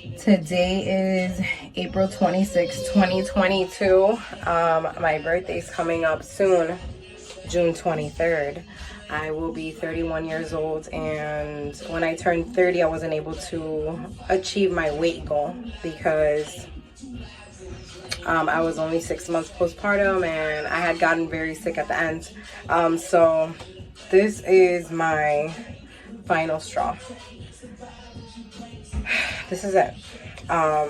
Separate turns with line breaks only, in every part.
Today is April 26, 2022. My birthday's coming up soon, June 23rd. I will be 31 years old, and when I turned 30, I wasn't able to achieve my weight goal because I was only 6 months postpartum and I had gotten very sick at the end. So this is my final straw. This is it. I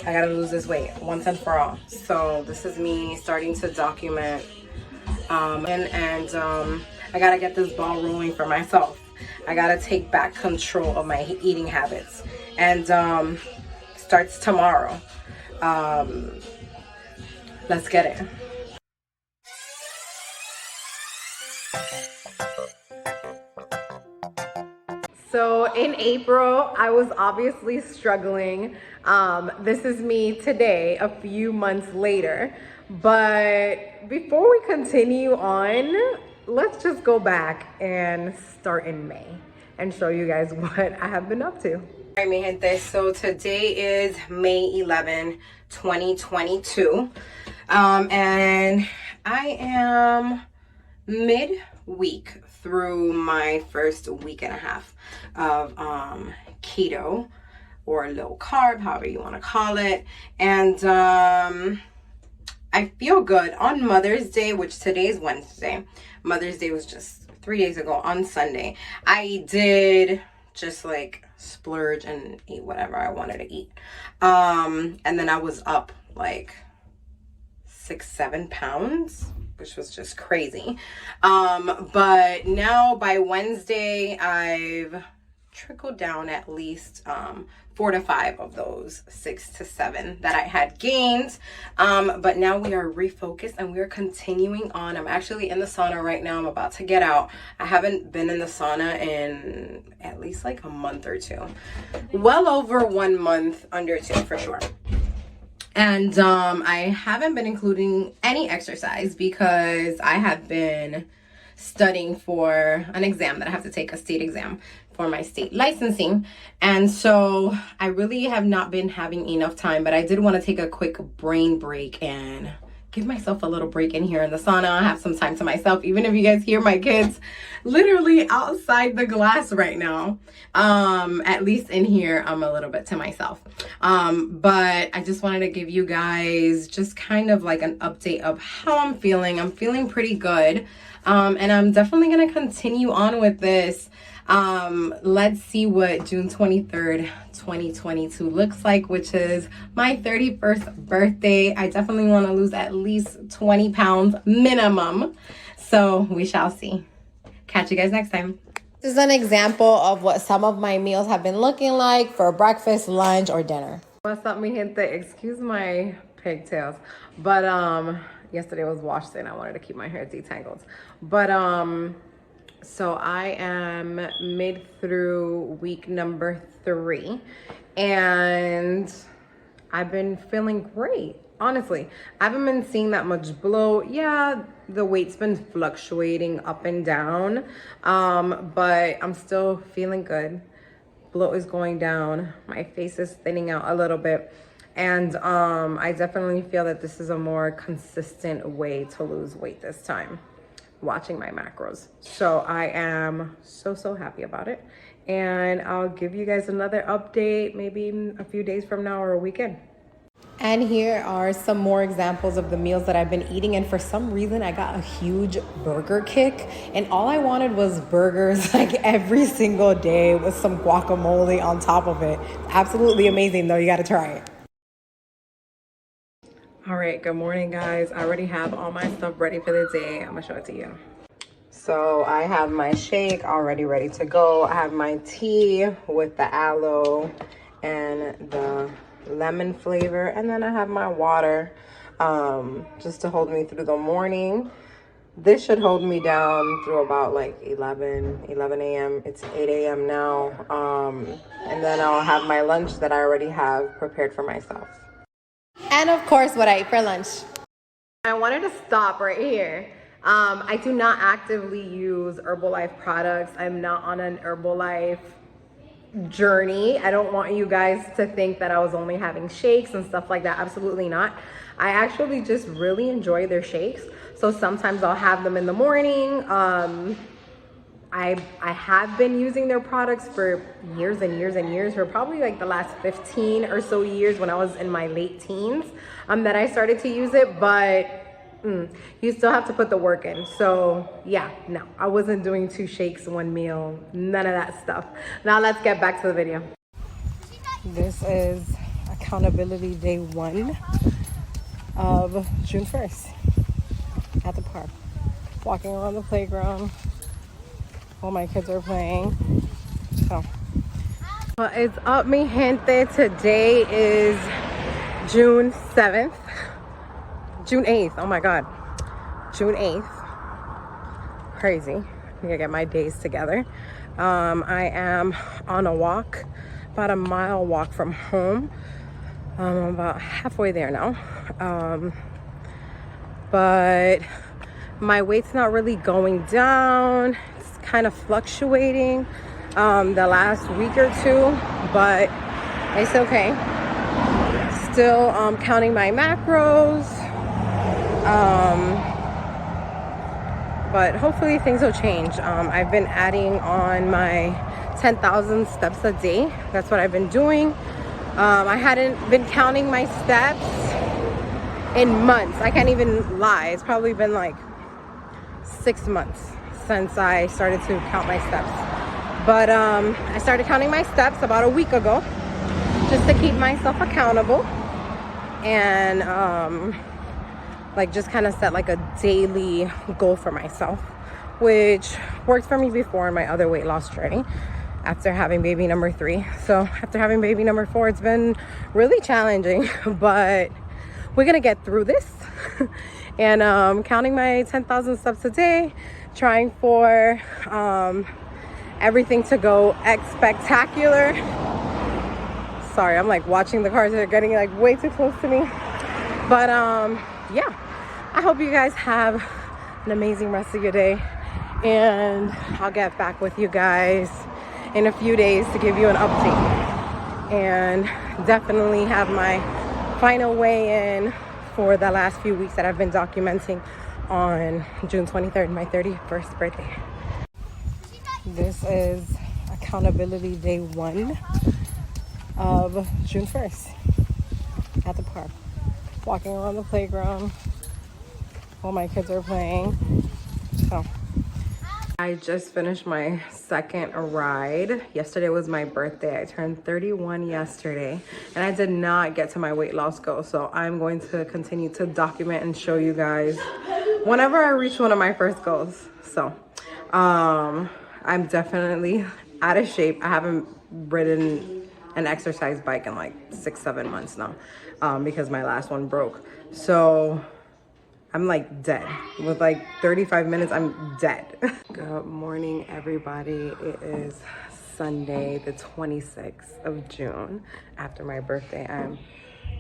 gotta lose this weight once and for all. So this is me starting to document and I gotta get this ball rolling for myself. I gotta take back control of my eating habits, and starts tomorrow. Let's get it. So in April, I was obviously struggling. This is me today, a few months later. But before we continue on, let's just go back and start in May and show you guys what I have been up to. All right, mi gente, so today is May 11, 2022. And I am mid-week through my first week and a half of keto or low carb, however you want to call it. And I feel good. On Mother's Day, which today is Wednesday, Mother's Day was just 3 days ago, on Sunday, I did just like splurge and eat whatever I wanted to eat. And then I was up like 6-7 pounds, which was just crazy. But now by Wednesday, I've trickled down at least 4 to 5 of those 6 to 7 that I had gained. But now we are refocused and we are continuing on. I'm actually in the sauna right now. I'm about to get out. I haven't been in the sauna in at least like a month or two. Well over 1 month, under 2 for sure. And I haven't been including any exercise because I have been studying for an exam that I have to take, a state exam for my state licensing. And so I really have not been having enough time, but I did want to take a quick brain break and give myself a little break in here in the sauna, have some time to myself. Even if you guys hear my kids literally outside the glass right now, at least in here, I'm a little bit to myself. But I just wanted to give you guys just kind of like an update of how I'm feeling. I'm feeling pretty good. And I'm definitely going to continue on with this. Let's see what June 23rd, 2022 looks like, which is my 31st birthday. I definitely want to lose at least 20 pounds minimum. So we shall see. Catch you guys next time. This is an example of what some of my meals have been looking like for breakfast, lunch, or dinner. What's up, mi gente? Excuse my pigtails, but yesterday was wash day and I wanted to keep my hair detangled. But so I am mid through week number 3 and I've been feeling great. Honestly, I haven't been seeing that much bloat. Yeah, the weight's been fluctuating up and down, but I'm still feeling good. Bloat is going down. My face is thinning out a little bit. And I definitely feel that this is a more consistent way to lose weight this time, watching my macros. So I am so happy about it. And I'll give you guys another update maybe a few days from now or a weekend. And here are some more examples of the meals that I've been eating. And for some reason, I got a huge burger kick. And all I wanted was burgers like every single day with some guacamole on top of it. Absolutely amazing, though. You got to try it. All right, good morning, guys. I already have all my stuff ready for the day. I'm going to show it to you. So I have my shake already ready to go. I have my tea with the aloe and the lemon flavor, and then I have my water just to hold me through the morning. This should hold me down through about like 11 a.m. It's 8 a.m. now, and then I'll have my lunch that I already have prepared for myself. And of course, what I eat for lunch. I wanted to stop right here. I do not actively use Herbalife products. I'm not on an Herbalife journey. I don't want you guys to think that I was only having shakes and stuff like that. Absolutely not. I actually just really enjoy their shakes. So sometimes I'll have them in the morning. I have been using their products for years and years and years, for probably like the last 15 or so years, when I was in my late teens, that I started to use it. But you still have to put the work in. So yeah, no, I wasn't doing 2 shakes, 1 meal, none of that stuff. Now let's get back to the video. This is accountability day 1 of June 1st at the park. Walking around the playground while my kids are playing. So what is up, mi gente? Today is June 7th. June 8th, oh my God. June 8th. Crazy. I gotta get my days together. I am on a walk, about a mile walk from home. I'm about halfway there now. But my weight's not really going down. It's kind of fluctuating the last week or 2, but it's okay. Still counting my macros. But hopefully things will change. I've been adding on my 10,000 steps a day. That's what I've been doing. I hadn't been counting my steps in months. I can't even lie. It's probably been like 6 months since I started to count my steps. But I started counting my steps about a week ago, just to keep myself accountable. And like just kind of set like a daily goal for myself, which worked for me before in my other weight loss journey after having baby number 3. So after having baby number 4, it's been really challenging, but we're gonna get through this. And counting my 10,000 steps a day, trying for everything to go spectacular. Sorry, I'm like watching the cars that are getting like way too close to me. But yeah, I hope you guys have an amazing rest of your day, and I'll get back with you guys in a few days to give you an update, and definitely have my final weigh-in for the last few weeks that I've been documenting on June 23rd, my 31st birthday. This is accountability day 1 of June 1st at the park. Walking around the playground while my kids are playing. So I just finished my 2nd ride. Yesterday was my birthday. I turned 31 yesterday, and I did not get to my weight loss goal. So I'm going to continue to document and show you guys whenever I reach one of my first goals. So I'm definitely out of shape. I haven't ridden an exercise bike in like 6-7 months now, because my last one broke. So I'm like dead. With like 35 minutes, I'm dead. Good morning, everybody. It is Sunday, the 26th of June, after my birthday. I'm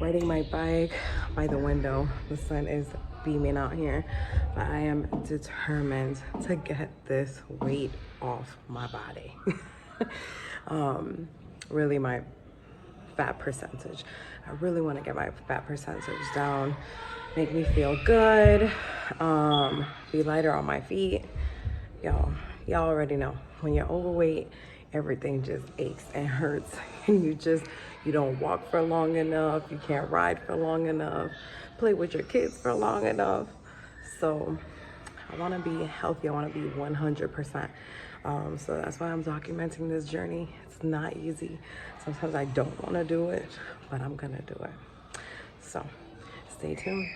riding my bike by the window. The sun is beaming out here, but I am determined to get this weight off my body. Really, my fat percentage. I really want to get my fat percentage down, make me feel good, be lighter on my feet. Y'all already know, when you're overweight, everything just aches and hurts, and you don't walk for long enough, you can't ride for long enough, play with your kids for long enough. So I want to be healthy. I want to be 100%. So that's why I'm documenting this journey. It's not easy. Sometimes I don't want to do it, but I'm gonna do it. So stay tuned.